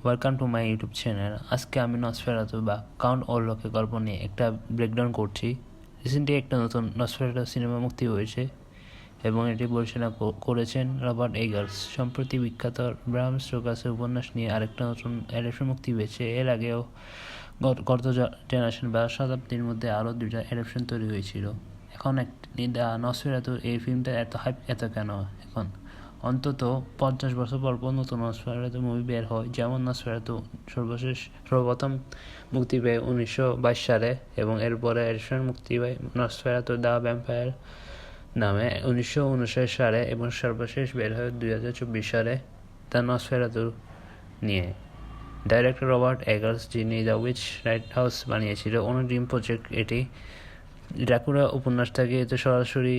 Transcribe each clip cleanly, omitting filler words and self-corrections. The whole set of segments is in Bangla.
Welcome to my YouTube channel. আজকে আমি নসফেরাতু বা কাউন্ট অরলকের গল্প নিয়ে একটা ব্রেকডাউন করছি। রিসেন্টলি একটা নতুন নসফেরাতু সিনেমা মুক্তি হয়েছে এবং এটি পরিচালনা করেছেন রবার্ট এগার্স। সম্প্রতি বিখ্যাত ব্রাম স্টোকারের উপন্যাস নিয়ে আরেকটা নতুন অ্যাডাপশন মুক্তি পেয়েছে। এর আগেও গত জেনারেশন বা শতাব্দীর মধ্যে আরও দুইটা অ্যাডাপশন তৈরি হয়েছিল। এখন নসফেরাতুর এই ফিল্মটা এত হাইপ এত কেন এখন? অন্তত 50 বছর পর নতুন নসফেরাতু মুভি বের হয়। যেমন নসফেরাতু সর্বপ্রথম মুক্তি পায় 1922 সালে এবং এরপরে এডিশন মুক্তি পায় নসফেরাতু দ্য ভ্যাম্পায়ার নামে 1959 সালে এবং সর্বশেষ বের হয় 2024 সালে দ্য নসফেরাতু নিয়ে। ডাইরেক্টর রবার্ট এগার্স, যিনি দ্য উইচ লাইট হাউস বানিয়েছিল, ওনার ড্রিম প্রজেক্ট এটি। ড্রাকুলা উপন্যাসটাকে এতে সরাসরি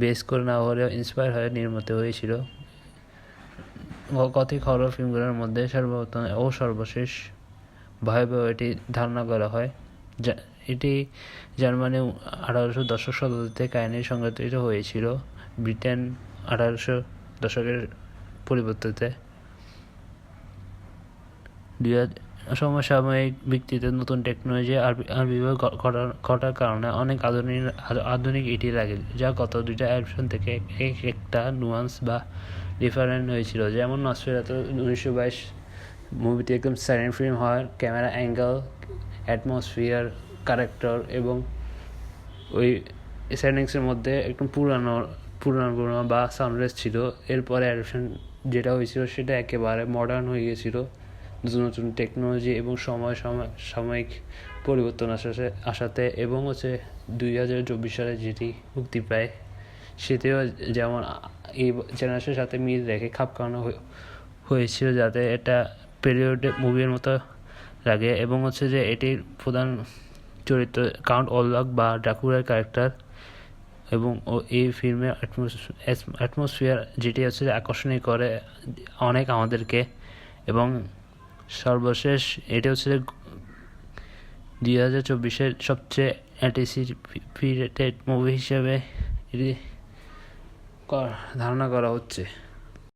বেস করে না হলেও ইন্সপায়ার হয়ে নির্মিত হয়েছিল। গথিক হরর ফিল্মগুলোর মধ্যে সর্বপ্রথম ও সর্বশেষ ভয়াবহ এটি ধারণা করা হয়। এটি জার্মানি 1800 দশক শতাব্দীতে কাহিনীর সংঘটিত হয়েছিল, ব্রিটেন 1800 দশকের পরিবর্তে। সমসাময়িক ভিত্তিতে নতুন টেকনোলজি আবির্ভাব ঘটার কারণে অনেক আধুনিক ইটি লাগে, যা গত দুইটা অ্যাডাপশন থেকে একটা নুয়ান্স বা ডিফারেন্ট হয়েছিল। যেমন নসফেরাতু 1922 মুভিটি একদম সাইলেন্ট ফিল্ম হয়, ক্যামেরা অ্যাঙ্গেল, অ্যাটমসফিয়ার, ক্যারেক্টার এবং ওই সেটিংসের মধ্যে একদম পুরানো বা সাউন্ডলেস ছিল। এরপরে অ্যাডাপশন যেটা হয়েছিল সেটা একেবারে মডার্ন হয়ে গিয়েছিল নতুন নতুন টেকনোলজি এবং সাময়িক পরিবর্তন আসাতে। এবং 2024 সালে যেটি মুক্তি পায় সেটিও যেমন এই জেনারেশনের সাথে মিল রেখে খাপ খাওয়ানো হয়েছিল, যাতে এটা পিরিয়ড মুভির মতো লাগে। এবং যে এটির প্রধান চরিত্র কাউন্ট অরলক বা ড্রাকুলার ক্যারেক্টার এবং এই ফিল্মের অ্যাটমসফিয়ার যেটি আকর্ষণীয় করে অনেক আমাদেরকে। এবং সর্বশেষ এটি 2024 সবচেয়ে অ্যান্টিসিপেটেড মুভি হিসেবে এটি ধারণা করা হচ্ছে।